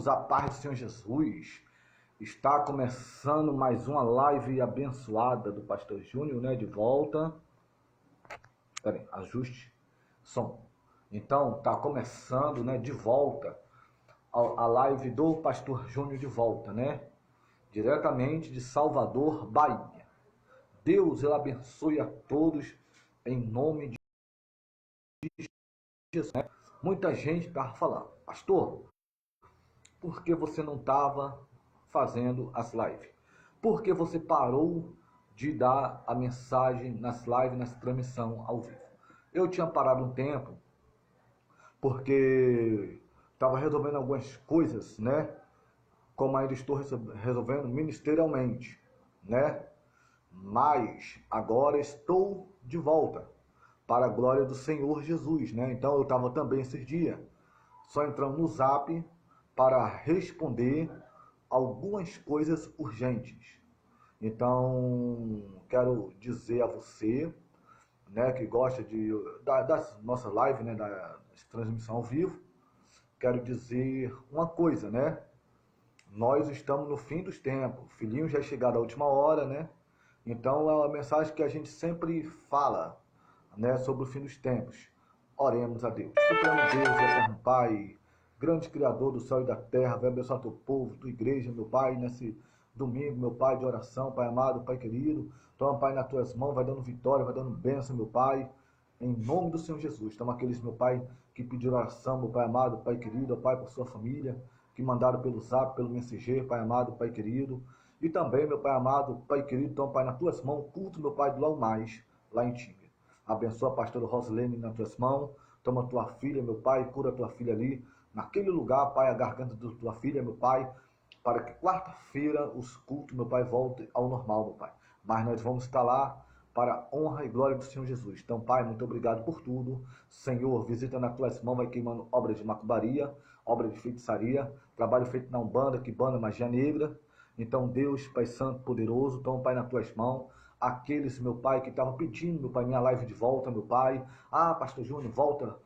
Irmãos, a paz do Senhor Jesus. Está começando mais uma live abençoada do Pastor Júnior, né? De volta. Espera aí, ajuste som. Então, está começando, né? De volta a live do Pastor Júnior de volta, né? Diretamente de Salvador, Bahia. Deus, ele abençoe a todos em nome de Jesus, né? Muita gente estava falando, pastor, por que você não estava fazendo as lives? Por que você parou de dar a mensagem nas lives, nas transmissões ao vivo? Eu tinha parado um tempo, porque estava resolvendo algumas coisas, né? Como ainda estou resolvendo ministerialmente, né? Mas agora estou de volta, para a glória do Senhor Jesus, né? Então eu estava também esses dias, só entrando no Zap para responder algumas coisas urgentes. Então, quero dizer a você, né, que gosta das nossas lives, né, da transmissão ao vivo, quero dizer uma coisa, né? Nós estamos no fim dos tempos, o filhinho já é chegado à última hora, né? Então, é uma mensagem que a gente sempre fala, né, sobre o fim dos tempos. Oremos a Deus. Supremo Deus, eterno Pai, grande Criador do céu e da terra, vai abençoar teu povo, tua igreja, meu Pai, nesse domingo, meu Pai, de oração, Pai amado, Pai querido. Toma, Pai, nas tuas mãos, vai dando vitória, vai dando bênção, meu Pai, em nome do Senhor Jesus. Toma aqueles, meu Pai, que pediram oração, meu Pai amado, Pai querido, Pai, por sua família, que mandaram pelo Zap, pelo mensageiro, Pai amado, Pai querido. E também, meu Pai amado, Pai querido, toma, Pai, nas tuas mãos, culto, meu Pai, do logo mais, lá em Tinga. Abençoa a pastora Rosilene nas tuas mãos. Toma tua filha, meu Pai, cura tua filha ali, naquele lugar, Pai, a garganta da tua filha, meu Pai, para que quarta-feira os cultos, meu Pai, voltem ao normal, meu Pai. Mas nós vamos estar lá para a honra e glória do Senhor Jesus. Então, Pai, muito obrigado por tudo. Senhor, visita nas tuas mãos, vai queimando obra de macumbaria, obra de feitiçaria, trabalho feito na Umbanda, Quimbanda, magia negra. Então, Deus, Pai Santo, poderoso, toma, Pai, nas tuas mãos. Aqueles, meu Pai, que estavam pedindo, meu Pai, minha live de volta, meu Pai. Ah, Pastor Júnior, volta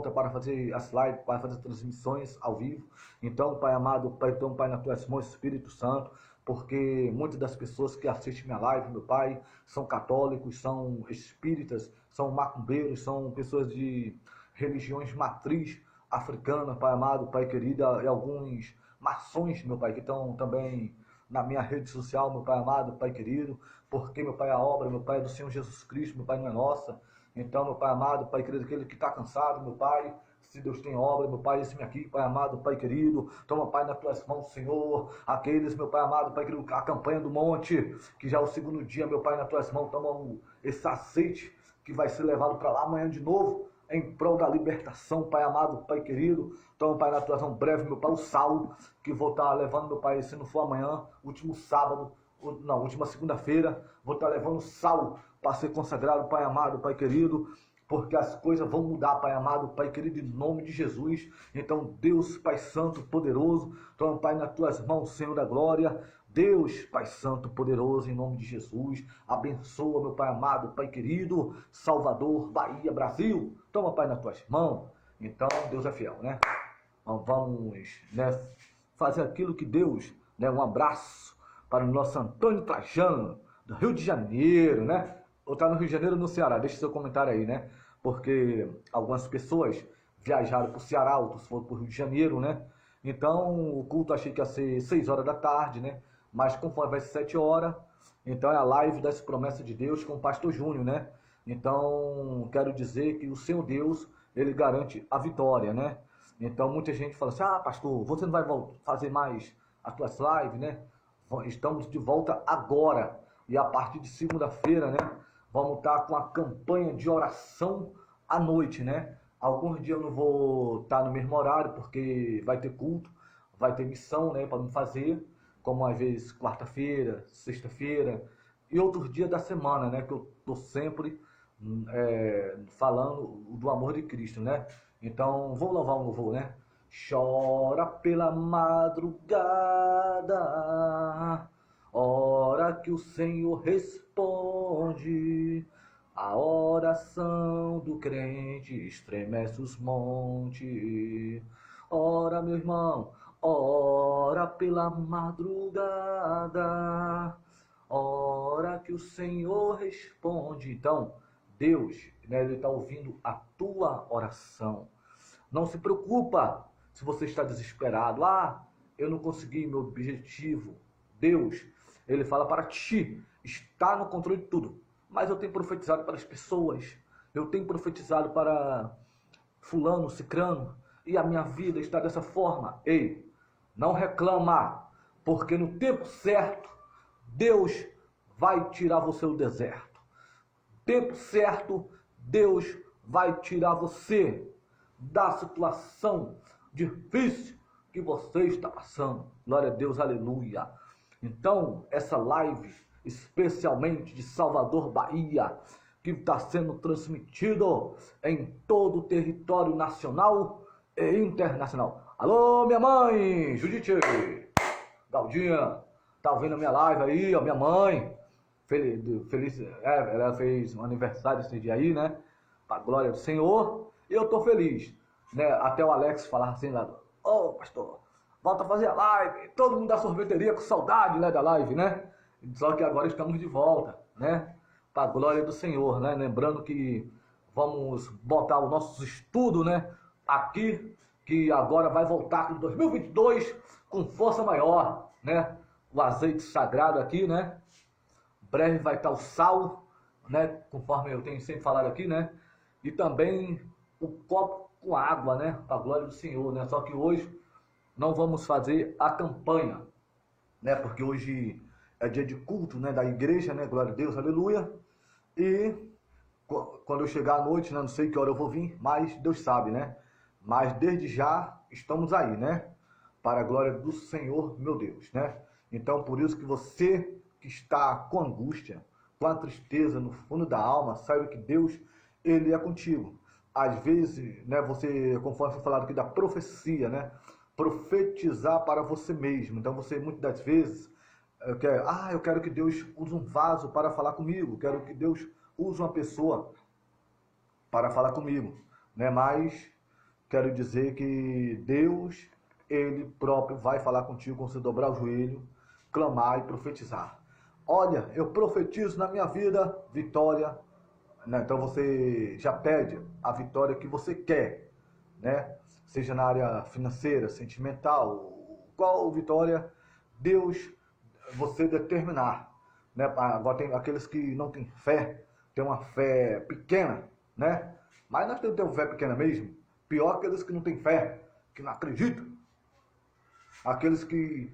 para fazer as lives, para fazer transmissões ao vivo. Então, Pai amado, Pai, toma, Pai, nas tuas mãos, Espírito Santo, porque muitas das pessoas que assistem minha live, meu Pai, são católicos, são espíritas, são macumbeiros, são pessoas de religiões matriz africana, Pai amado, Pai querido, e alguns maçons, meu Pai, que estão também na minha rede social, meu Pai amado, Pai querido, porque, meu Pai, a obra, meu Pai, é do Senhor Jesus Cristo, meu Pai, não é nossa. Então, meu Pai amado, Pai querido, aquele que está cansado, meu Pai, se Deus tem obra, meu Pai, esse aqui, Pai amado, Pai querido, toma, Pai, nas tuas mãos, Senhor, aqueles, meu Pai amado, Pai querido, a campanha do monte, que já é o segundo dia, meu Pai, nas tuas mãos, toma esse azeite que vai ser levado para lá amanhã de novo, em prol da libertação, Pai amado, Pai querido. Então, Pai, na tua ação breve, meu Pai, o sal que vou estar levando, meu Pai, se não for amanhã, último sábado, não, última segunda-feira, vou estar levando sal para ser consagrado, Pai amado, Pai querido, porque as coisas vão mudar, Pai amado, Pai querido, em nome de Jesus. Então, Deus, Pai Santo, poderoso, toma, Pai, nas tuas mãos, Senhor da glória. Deus, Pai Santo, poderoso, em nome de Jesus, abençoa, meu Pai amado, Pai querido, Salvador, Bahia, Brasil. Toma, Pai, nas tuas mãos. Então, Deus é fiel, né? Então, vamos, né, fazer aquilo que Deus, né, um abraço para o nosso Antônio Trajano, do Rio de Janeiro, né? Ou está no Rio de Janeiro ou no Ceará? Deixe seu comentário aí, né? Porque algumas pessoas viajaram para o Ceará, outros foram para o Rio de Janeiro, né? Então, o culto achei que ia ser 6 horas da tarde, né? Mas conforme vai ser 7 horas, então é a live das promessas de Deus com o Pastor Júnior, né? Então, quero dizer que o Senhor Deus, ele garante a vitória, né? Então, muita gente fala assim, ah, pastor, você não vai fazer mais as tuas lives, né? Estamos de volta agora. E a partir de segunda-feira, né? Vamos estar com a campanha de oração à noite, né? Alguns dias eu não vou estar no mesmo horário, porque vai ter culto, vai ter missão, né? Para não fazer, como às vezes quarta-feira, sexta-feira e outros dias da semana, né? Que eu estou sempre falando do amor de Cristo, né? Então, vou louvar um louvor, né? Chora pela madrugada, hora que o Senhor responde. A oração do crente estremece os montes. Ora, meu irmão, ora. ora pela madrugada, hora que o Senhor responde. Então, Deus, né, Ele está ouvindo a tua oração. Não se preocupa se você está desesperado. Eu não consegui meu objetivo. Deus, Ele fala para ti, está no controle de tudo. Mas eu tenho profetizado para as pessoas, eu tenho profetizado para fulano, cicrano, e a minha vida está dessa forma. Ei, não reclama, porque no tempo certo, Deus vai tirar você do deserto. Tempo certo, Deus vai tirar você da situação difícil que você está passando. Glória a Deus, aleluia. Então, essa live, especialmente de Salvador, Bahia, que está sendo transmitido em todo o território nacional e internacional. Alô, minha mãe, Judite, Galdinha, tá ouvindo a minha live aí, ó, minha mãe, feliz, ela fez um aniversário esse dia aí, né, pra glória do Senhor, e eu tô feliz, né, até o Alex falar assim lá, pastor, volta a fazer a live, todo mundo da sorveteria com saudade, né, da live, né, só que agora estamos de volta, né, para a glória do Senhor, né? Lembrando que vamos botar o nosso estudo, né? Aqui, que agora vai voltar em 2022 com força maior, né? O azeite sagrado aqui, né? Breve vai estar o sal, né? Conforme eu tenho sempre falado aqui, né? E também o copo com água, né? Para a glória do Senhor, né? Só que hoje não vamos fazer a campanha, né? Porque hoje é dia de culto, né? Da igreja, né? Glória a Deus, aleluia. E quando eu chegar à noite, né, não sei que hora eu vou vir, mas Deus sabe, né? Mas desde já estamos aí, né? Para a glória do Senhor, meu Deus, né? Então, por isso que você que está com angústia, com a tristeza no fundo da alma, saiba que Deus, Ele é contigo. Às vezes, né, você, conforme foi falado aqui da profecia, né? Profetizar para você mesmo. Então, você, muitas das vezes, eu quero que Deus use um vaso para falar comigo, quero que Deus use uma pessoa para falar comigo, né? Mas quero dizer que Deus, Ele próprio vai falar contigo quando você dobrar o joelho, clamar e profetizar. Olha, eu profetizo na minha vida vitória, né? Então você já pede a vitória que você quer, né? Seja na área financeira, sentimental, qual vitória Deus você determinar, né? Agora tem aqueles que não têm fé, tem uma fé pequena, né? Mas nós temos fé pequena mesmo. Pior aqueles que não têm fé, que não acreditam. Aqueles que,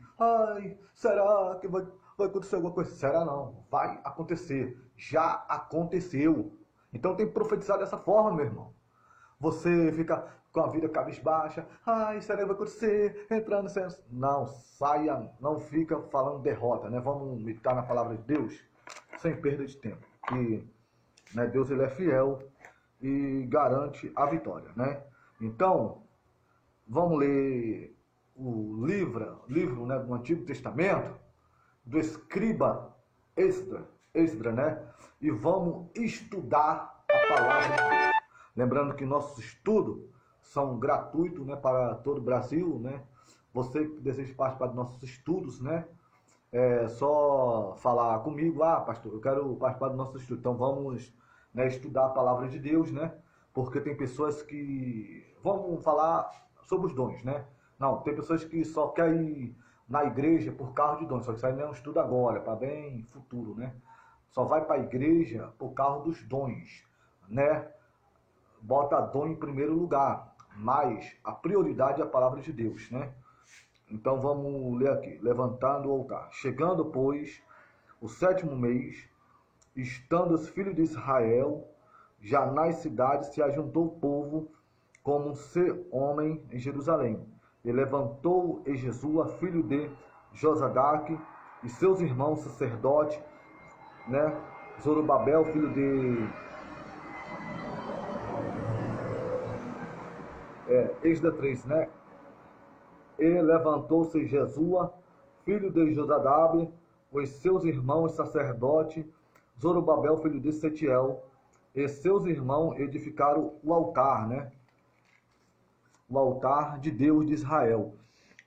será que vai acontecer alguma coisa? Será não? Vai acontecer. Já aconteceu. Então tem que profetizar dessa forma, meu irmão. Você fica com a vida cabisbaixa, será que vai acontecer? Entrando sem... Não, saia, não fica falando derrota, né? Vamos meditar na palavra de Deus sem perda de tempo. E, né, Deus, Ele é fiel e garante a vitória, né? Então, vamos ler o livro, né, do Antigo Testamento, do escriba Esdra, né? E vamos estudar a palavra de Deus. Lembrando que nossos estudos são gratuitos, né, para todo o Brasil, né? Você que deseja participar dos nossos estudos, né? É só falar comigo, pastor, eu quero participar do nosso estudo. Então vamos, né, estudar a palavra de Deus, né? Porque tem pessoas que... Vamos falar sobre os dons, né? Não, tem pessoas que só querem ir na igreja por causa de dons, só que isso aí não é um estudo agora, para bem futuro, né? Só vai para a igreja por causa dos dons, né? Bota dom em primeiro lugar, mas a prioridade é a palavra de Deus, né? Então vamos ler aqui. Levantando o altar. Chegando, pois, o 7º mês, estando os filhos de Israel já nas cidades, se ajuntou o povo como um ser homem em Jerusalém. E levantou Jesua, filho de Josadaque, e seus irmãos sacerdotes, né? Zorobabel, filho de Esdra 3, né? E levantou-se Jesua, filho de Josadabe, os seus irmãos sacerdotes, Zorobabel, filho de Setiel, e seus irmãos edificaram o altar, né? O altar de Deus de Israel.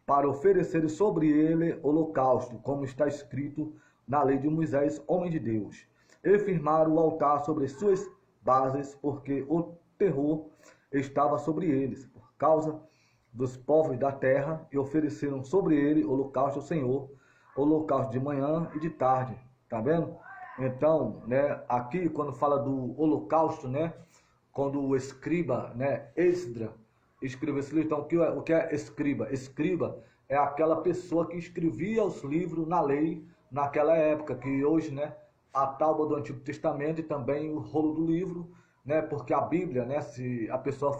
para oferecer sobre ele holocausto, como está escrito na lei de Moisés, homem de Deus. E firmaram o altar sobre suas bases, porque o terror estava sobre eles, por causa dos povos da terra, e ofereceram sobre ele holocausto ao Senhor, holocausto de manhã e de tarde. Tá vendo? Então, né, aqui quando fala do holocausto, né, quando o escriba, né, Esdra, escreveu esse livro. Então, o que é escriba? Escriba é aquela pessoa que escrevia os livros na lei naquela época, que hoje, né, a tábua do Antigo Testamento e também o rolo do livro, né, porque a Bíblia, né, se a pessoa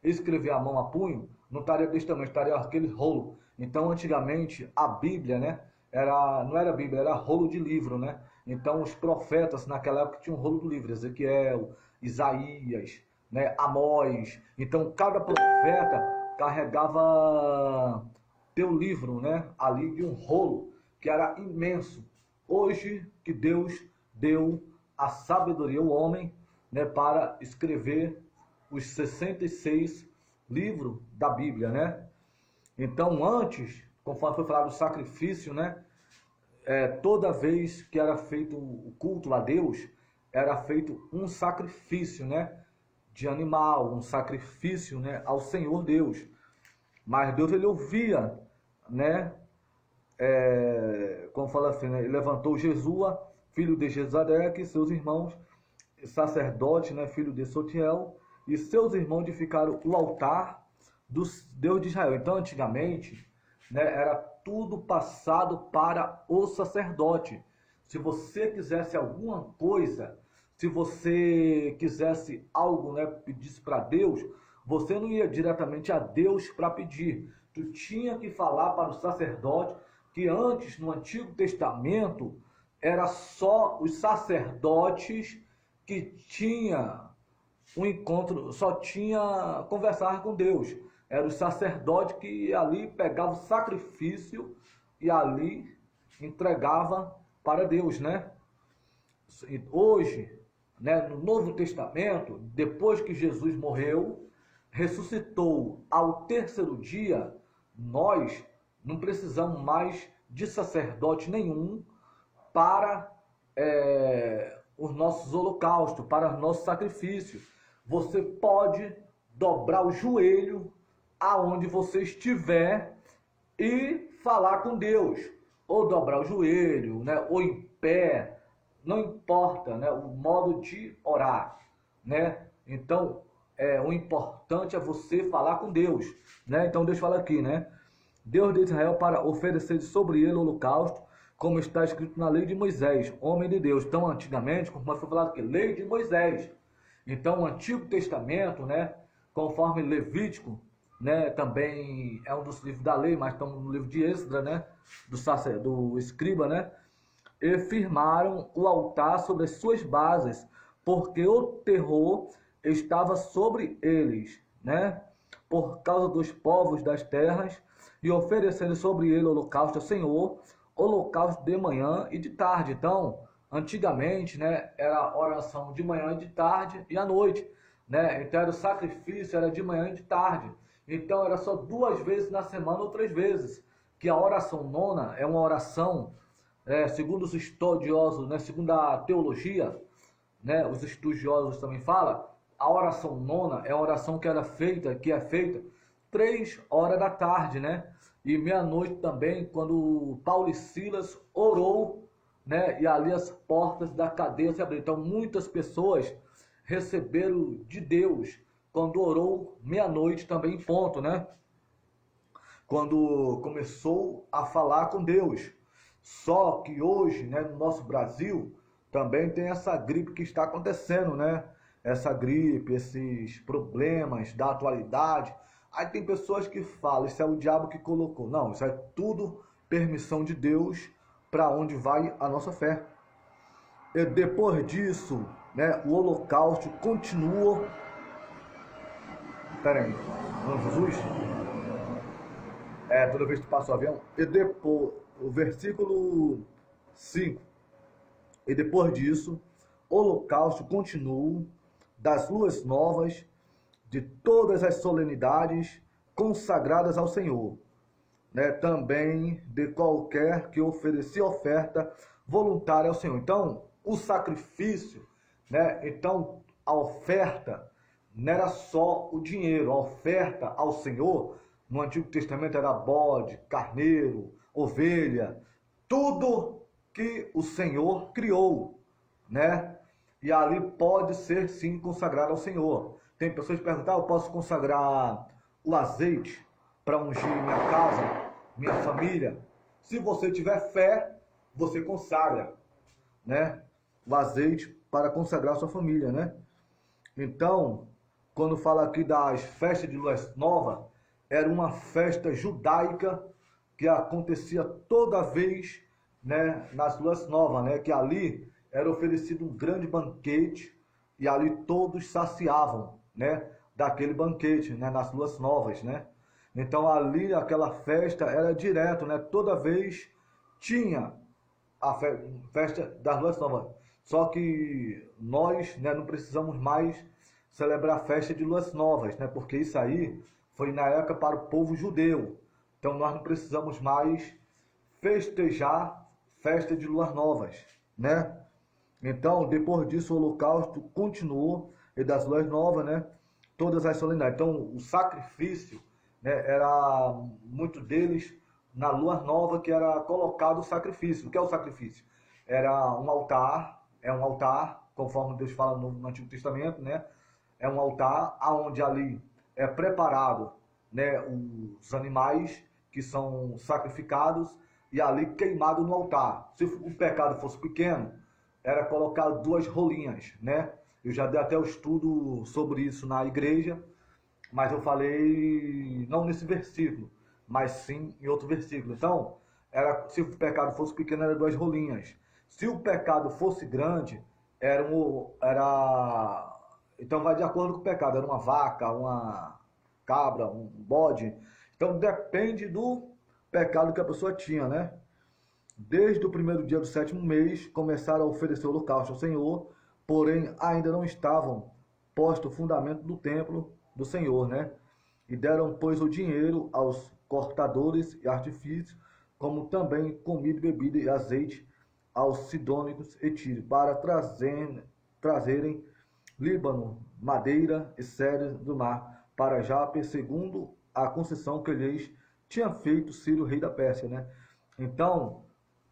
escrever a mão a punho, não estaria desse tamanho, estaria aquele rolo. Então, antigamente, a Bíblia, né, não era Bíblia, era rolo de livro, né? Então, os profetas naquela época tinham um rolo do livro, Ezequiel, Isaías, né, Amós. Então, cada profeta carregava teu livro, né, ali de um rolo que era imenso. Hoje que Deus deu a sabedoria ao homem, né, para escrever os 66 livros da Bíblia, né? Então, antes, conforme foi falado o sacrifício, né, toda vez que era feito o culto a Deus, era feito um sacrifício, né, de animal, um sacrifício, né, ao Senhor Deus. Mas Deus, ele ouvia, né, como fala assim, né, ele levantou Jesua, filho de Jezadeque, e seus irmãos, sacerdote, né, filho de Sotiel, e seus irmãos edificaram o altar do Deus de Israel. Então, antigamente, né, era tudo passado para o sacerdote. Se você quisesse alguma coisa, se você quisesse algo, né, pedisse para Deus, você não ia diretamente a Deus para pedir. Tu tinha que falar para o sacerdote, que antes, no Antigo Testamento, era só os sacerdotes que tinha um encontro, só tinha conversar com Deus. Era o sacerdote que ali pegava o sacrifício e ali entregava para Deus, né? Hoje, né, no Novo Testamento, depois que Jesus morreu, ressuscitou ao terceiro dia, nós não precisamos mais de sacerdote nenhum para os nossos holocaustos, para os nossos sacrifícios. Você pode dobrar o joelho aonde você estiver e falar com Deus, ou dobrar o joelho, né, ou em pé, não importa, né, o modo de orar, né? Então, o importante é você falar com Deus, né? Então, Deus fala aqui, né? Deus de Israel para oferecer sobre ele o holocausto, como está escrito na lei de Moisés, homem de Deus. Então, antigamente, como foi falado aqui, lei de Moisés. Então, o Antigo Testamento, né, conforme Levítico, né, também é um dos livros da lei, mas estamos no livro de Esdra, né, do escriba, né, e firmaram o altar sobre as suas bases, porque o terror estava sobre eles, né, por causa dos povos das terras, e oferecendo sobre ele holocausto ao Senhor, holocausto de manhã e de tarde. Então, antigamente, né, era oração de manhã e de tarde e à noite, né? Então era o sacrifício, era de manhã e de tarde. Então era só 2 vezes na semana ou 3 vezes. Que a oração nona é uma oração, segundo os estudiosos, né, segundo a teologia, né, os estudiosos também falam, a oração nona é uma oração que é feita 3 horas da tarde, né? E meia-noite também, quando Paulo e Silas orou, né? E ali as portas da cadeia se abriram. Então, muitas pessoas receberam de Deus quando orou meia-noite também, ponto, né? Quando começou a falar com Deus. Só que hoje, né, no nosso Brasil, também tem essa gripe que está acontecendo, né? Essa gripe, esses problemas da atualidade. Aí tem pessoas que falam, isso é o diabo que colocou. Não, isso é tudo permissão de Deus para onde vai a nossa fé. E depois disso, né, o holocausto continua. Pera aí, não, Jesus? Toda vez que passa o avião. E depois, o versículo 5. E depois disso, o holocausto continua das luas novas, de todas as solenidades consagradas ao Senhor, né? Também de qualquer que oferecia oferta voluntária ao Senhor. Então, o sacrifício, né? Então, a oferta não era só o dinheiro, a oferta ao Senhor no Antigo Testamento era bode, carneiro, ovelha, tudo que o Senhor criou, né? E ali pode ser sim consagrado ao Senhor. Tem pessoas que perguntam: eu posso consagrar o azeite para ungir minha casa, minha família? Se você tiver fé, você consagra, né? O azeite para consagrar a sua família, né? Então, quando fala aqui das festas de lua nova, era uma festa judaica que acontecia toda vez, né, nas luas novas, né, que ali era oferecido um grande banquete e ali todos saciavam, né, daquele banquete, né, nas luas novas, né. Então ali aquela festa era direto, né, toda vez tinha a festa das luas novas. Só que nós, né, não precisamos mais celebrar a festa de luas novas, né, porque isso aí foi na época para o povo judeu. Então nós não precisamos mais festejar festa de luas novas, né? Então, depois disso, o holocausto continuou, e das luas novas, né? Todas as solenidades. Então, o sacrifício, né, era muito deles na lua nova que era colocado o sacrifício. O que é o sacrifício? Era um altar, é um altar, conforme Deus fala no Antigo Testamento, né? É um altar aonde ali é preparado, né, os animais que são sacrificados e ali queimado no altar. Se o pecado fosse pequeno, era colocado 2 rolinhas, né? Eu já dei até o estudo sobre isso na igreja, mas eu falei não nesse versículo, mas sim em outro versículo. Então, se o pecado fosse pequeno, era 2 rolinhas. Se o pecado fosse grande, então vai de acordo com o pecado, era uma vaca, uma cabra, um bode. Então depende do pecado que a pessoa tinha, né? Desde o primeiro dia do 7º mês, começaram a oferecer o holocausto ao Senhor, porém ainda não estavam posto o fundamento do templo do Senhor, né? E deram, pois, o dinheiro aos cortadores e artifícios, como também comida, bebida e azeite aos sidônicos e tírios, para trazerem Líbano, madeira e cedros do mar, para Jape, segundo a concessão que lhes tinha feito Ciro, rei da Pérsia, né? Então,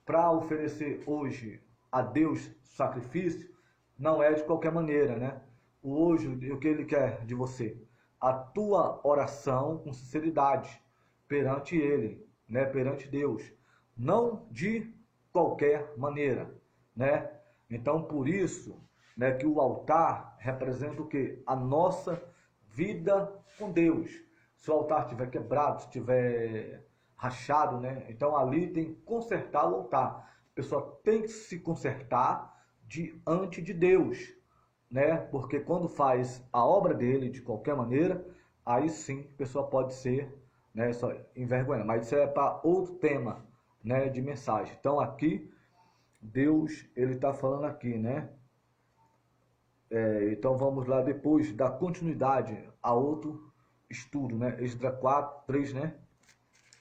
para oferecer hoje a Deus sacrifício, não é de qualquer maneira, né? Hoje, o que ele quer de você? A tua oração com sinceridade perante ele, né? Perante Deus. Não de qualquer maneira, né? Então, por isso, né, que o altar representa o quê? A nossa vida com Deus. Se o altar estiver quebrado, se estiver rachado, né? Então ali tem que consertar o altar. A pessoa tem que se consertar diante de Deus, né? Porque quando faz a obra dele de qualquer maneira, aí sim a pessoa pode ser, né, só envergonhada. Mas isso é para outro tema, né, de mensagem. Então aqui Deus, ele está falando aqui, né? Então vamos lá depois dar continuidade a outro estudo, né? Esdras 4, 3, né?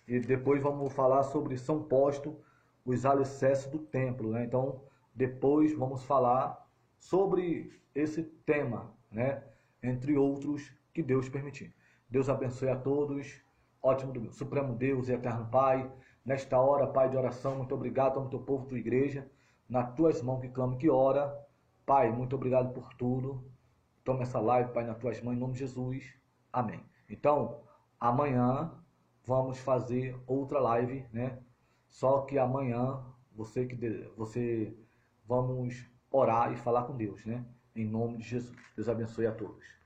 E depois vamos falar sobre São Posto, os alicerces do templo, né? Então depois vamos falar sobre esse tema, né? Entre outros que Deus permitir. Deus abençoe a todos. Ótimo domingo. Supremo Deus e eterno Pai, nesta hora, Pai de oração, muito obrigado ao teu povo, tua igreja, nas tuas mãos que clamo, que ora. Pai, muito obrigado por tudo. Toma essa live, Pai, nas tuas mãos, em nome de Jesus. Amém. Então, amanhã vamos fazer outra live, né? Só que amanhã você vamos orar e falar com Deus, né? Em nome de Jesus. Deus abençoe a todos.